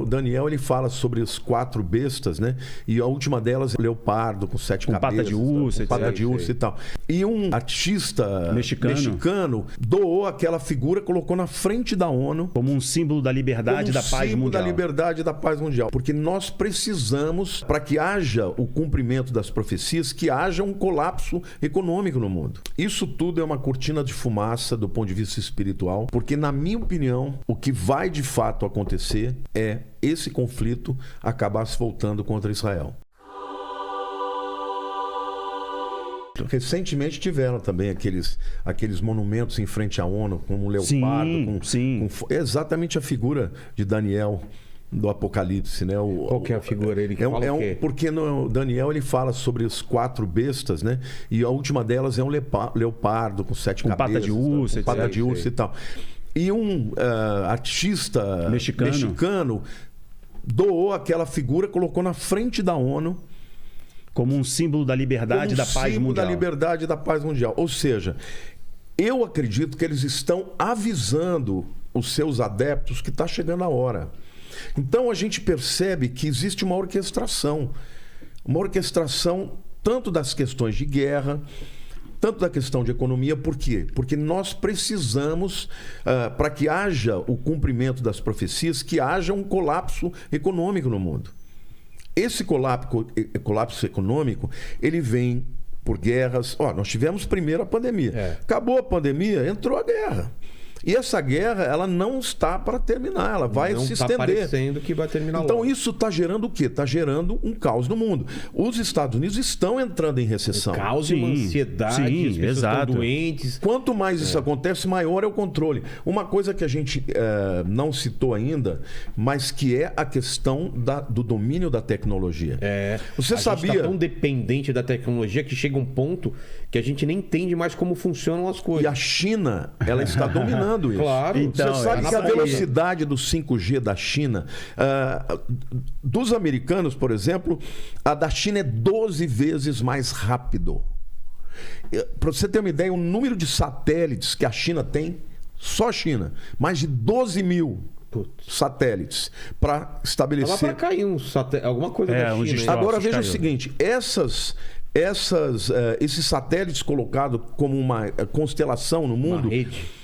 O Daniel, ele fala sobre as 4 bestas, né? E a última delas é leopardo com 7 cabeças. Pata de urso, com pata de urso e tal. E um artista mexicano doou aquela figura, colocou na frente da ONU. Como um símbolo da liberdade e da paz símbolo mundial. da liberdade e da paz mundial. Porque nós precisamos, para que haja o cumprimento das profecias, que haja um colapso econômico no mundo. Isso tudo é uma cortina de fumaça do ponto de vista espiritual, porque, na minha opinião, o que vai de fato acontecer é esse conflito acabar se voltando contra Israel. Recentemente tiveram também aqueles monumentos em frente à ONU, com um leopardo. É exatamente a figura de Daniel do Apocalipse, né? Qual que é a figura? Ele fala o quê? Porque no Daniel, ele fala sobre as 4 bestas, né? E a última delas é um leopardo com 7 cabeças. Pata de urso, com pata de urso e tal. E um artista mexicano doou aquela figura, colocou na frente da ONU. Como um símbolo da liberdade e da paz mundial. Da liberdade e da paz mundial. Ou seja, eu acredito que eles estão avisando os seus adeptos que está chegando a hora. Então a gente percebe que existe uma orquestração. Uma orquestração tanto das questões de guerra, tanto da questão de economia. Por quê? Porque nós precisamos, para que haja o cumprimento das profecias, que haja um colapso econômico no mundo. Esse colapso econômico, ele vem por guerras. Nós tivemos primeiro a pandemia. Acabou a pandemia, entrou a guerra. E essa guerra, ela não está para terminar, ela vai se estender. Não está parecendo que vai terminar Então logo. isso está gerando o quê? Está gerando um caos no mundo. Os Estados Unidos estão entrando em recessão. Caos e uma ansiedade, as pessoas estão doentes. Quanto mais isso acontece, maior é o controle. Uma coisa que a gente não citou ainda, mas que é a questão do domínio da tecnologia. Você sabia? A gente está tão dependente da tecnologia que chega um ponto que a gente nem entende mais como funcionam as coisas. E a China, ela está dominando isso. Claro. Então, você sabe que a velocidade do 5G da China, dos americanos, por exemplo, a da China é 12 vezes mais rápido. Para você ter uma ideia, o número de satélites que a China tem, só a China, mais de 12 mil satélites para estabelecer... Dá para cair alguma coisa da China. Agora veja o seguinte, esses satélites colocados como uma constelação no mundo... Uma rede.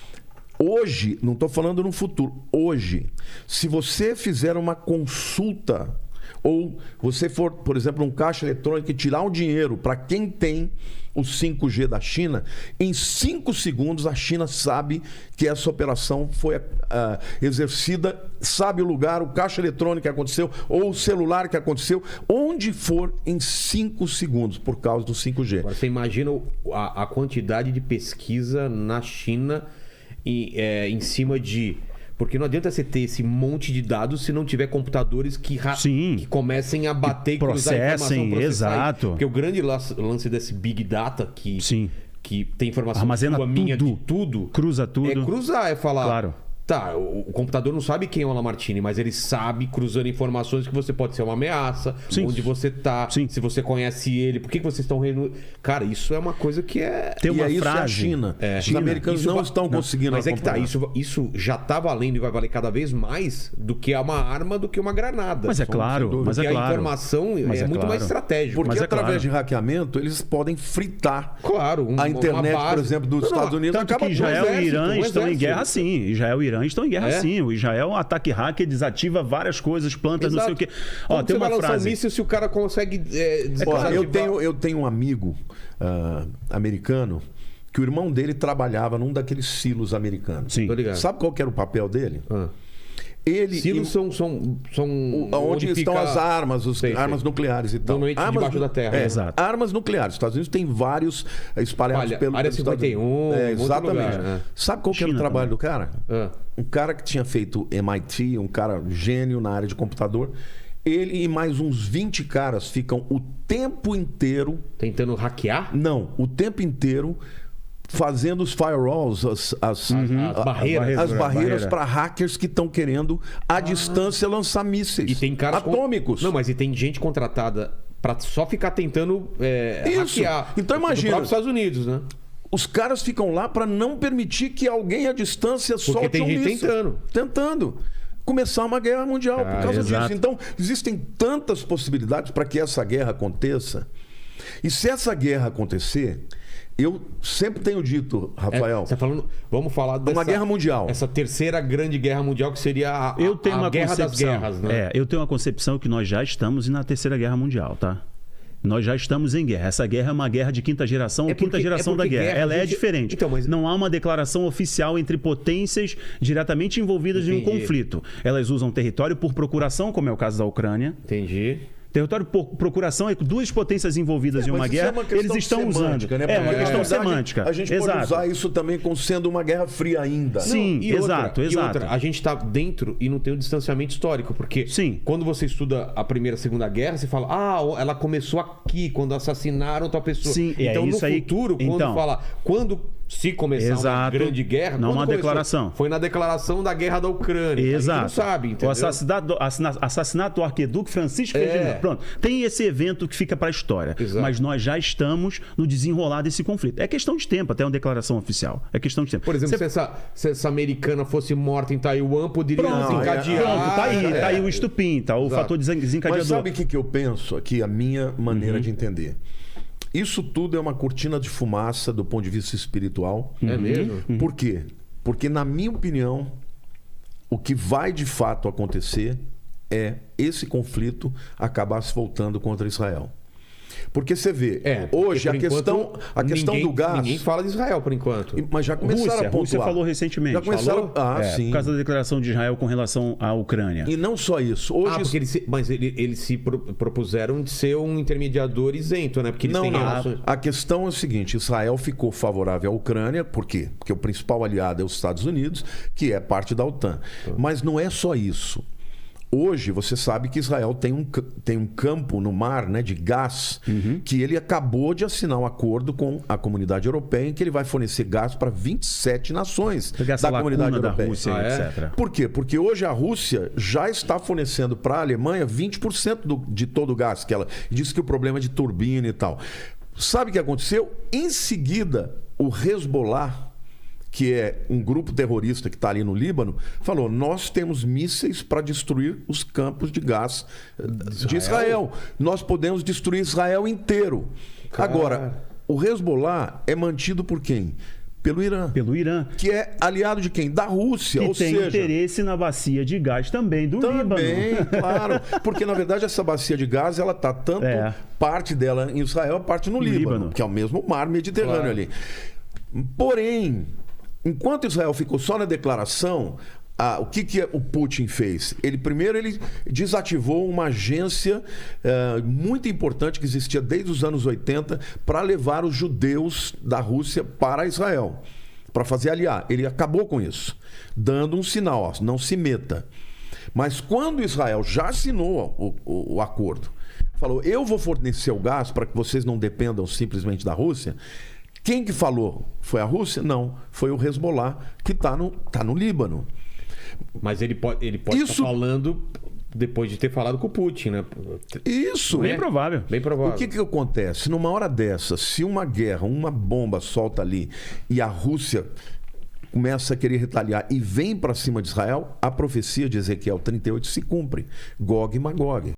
Hoje, não estou falando no futuro, hoje, se você fizer uma consulta ou você for, por exemplo, num caixa eletrônico e tirar um dinheiro para quem tem o 5G da China, em 5 segundos a China sabe que essa operação foi exercida, sabe o lugar, o caixa eletrônico que aconteceu ou o celular que aconteceu, onde for em 5 segundos por causa do 5G. Agora, você imagina a quantidade de pesquisa na China em cima de... Porque não adianta você ter esse monte de dados se não tiver computadores que comecem a bater e processem, exato. Porque o grande lance desse Big Data que tem informação armazena minha de tudo, cruza tudo. É cruzar, é falar... Claro. Tá, o computador não sabe quem é o Lamartine, mas ele sabe, cruzando informações, que você pode ser uma ameaça, onde você tá, se você conhece ele, por que vocês estão rindo? Cara, isso é uma coisa que é... Tem uma isso frase. É a China. Os americanos não estão conseguindo acompanhar. Mas isso já tá valendo e vai valer cada vez mais do que uma arma, do que uma granada. Mas é claro. Porque a informação é muito mais estratégica. Porque através de hackeamento, eles podem fritar a internet, por exemplo, dos Estados Unidos. Tanto que Israel e Irã estão em guerra sim. Israel e Irã estão em guerra sim. O Israel, um ataque hacker, desativa várias coisas, plantas, não sei o quê. Tem uma frase. Se o cara consegue... Eu tenho um amigo americano que o irmão dele trabalhava num daqueles silos americanos. Sim. Sabe qual que era o papel dele? Silos são onde estão as armas, armas nucleares e tal. Normalmente debaixo da terra. Exato. Armas nucleares. Os Estados Unidos tem vários espalhados pelo... Área 51, exatamente. Lugar, Sabe qual que era o trabalho do cara? Um cara que tinha feito MIT, um cara gênio na área de computador. Ele e mais uns 20 caras ficam o tempo inteiro... Tentando hackear? Não, o tempo inteiro... fazendo os firewalls, as barreiras para hackers que estão querendo à distância lançar mísseis e tem caras atômicos. Não, mas tem gente contratada para só ficar tentando hackear. Então imagina. Do próprio Estados Unidos, né? Os caras ficam lá para não permitir que alguém à distância solte um míssil. Tentando. começar uma guerra mundial por causa exato. disso. Então, existem tantas possibilidades para que essa guerra aconteça. E se essa guerra acontecer, eu sempre tenho dito, Rafael... Você tá falando, vamos falar dessa... Uma guerra mundial. Essa terceira grande guerra mundial, que seria a guerra das guerras, né? Eu tenho uma concepção que nós já estamos na terceira guerra mundial, tá? Nós já estamos em guerra. Essa guerra é uma guerra de quinta geração, quinta geração da guerra. Ela é diferente. Então, mas... Não há uma declaração oficial entre potências diretamente envolvidas em um conflito. Elas usam território por procuração, como é o caso da Ucrânia. Entendi. Território por procuração é duas potências envolvidas em uma guerra, eles estão usando. Né? É uma questão semântica. A gente pode usar isso também como sendo uma guerra fria ainda. Sim, exato. E outra, a gente está dentro e não tem o distanciamento histórico, porque quando você estuda a Primeira e Segunda Guerra, você fala, ela começou aqui, quando assassinaram tal pessoa. Sim, então, no isso aí, futuro, se começar uma grande guerra... Não uma declaração. Foi na declaração da Guerra da Ucrânia. Exato. A gente não sabe, entendeu? O assassinato do arquiduque Francisco Ferdinando. Pronto. Tem esse evento que fica para a história. Exato. Mas nós já estamos no desenrolar desse conflito. É questão de tempo, até uma declaração oficial. É questão de tempo. Por exemplo, se essa americana fosse morta em Taiwan, poderia desencadear... Pronto, tá aí o estupim, tá? O fator desencadeador. Mas sabe o que eu penso aqui, a minha maneira de entender? Isso tudo é uma cortina de fumaça do ponto de vista espiritual. É mesmo? Por quê? Porque, na minha opinião, o que vai de fato acontecer é esse conflito acabar se voltando contra Israel. Porque você vê, hoje a questão do gás... Ninguém fala de Israel por enquanto. Mas já começaram a pontuar. A Rússia falou recentemente. Já começaram... sim. Por causa da declaração de Israel com relação à Ucrânia. E não só isso. Hoje... porque eles se propuseram de ser um intermediador isento, né? Porque eles têm relações... A questão é o seguinte, Israel ficou favorável à Ucrânia, por quê? Porque o principal aliado é os Estados Unidos, que é parte da OTAN. Mas não é só isso. Hoje, você sabe que Israel tem um campo no mar, né, de gás, que ele acabou de assinar um acordo com a comunidade europeia em que ele vai fornecer gás para 27 nações da comunidade europeia. Da Rússia, etc. Por quê? Porque hoje a Rússia já está fornecendo para a Alemanha 20% de todo o gás que ela disse que o problema é de turbina e tal. Sabe o que aconteceu? Em seguida, o Hezbollah, que é um grupo terrorista que está ali no Líbano, falou, nós temos mísseis para destruir os campos de gás de Israel. Nós podemos destruir Israel inteiro. Agora, o Hezbollah é mantido por quem? Pelo Irã. Pelo Irã. Que é aliado de quem? Da Rússia. Que tem interesse na bacia de gás também do Líbano. Também, claro. Porque, na verdade, essa bacia de gás, ela está tanto parte dela em Israel, parte no Líbano, que é o mesmo mar Mediterrâneo ali. Porém... Enquanto Israel ficou só na declaração, o que o Putin fez? Primeiro ele desativou uma agência muito importante que existia desde os anos 80 para levar os judeus da Rússia para Israel, para fazer aliar. Ele acabou com isso, dando um sinal, não se meta. Mas quando Israel já assinou o acordo, falou, eu vou fornecer o gás para que vocês não dependam simplesmente da Rússia... Quem que falou? Foi a Rússia? Não. Foi o Hezbollah, que está no Líbano. Mas ele pode estar falando depois de ter falado com o Putin, né? Isso. Bem provável. Bem provável. O que acontece? Numa hora dessa, se uma guerra, uma bomba solta ali e a Rússia começa a querer retaliar e vem para cima de Israel, a profecia de Ezequiel 38 se cumpre. Gog e Magog.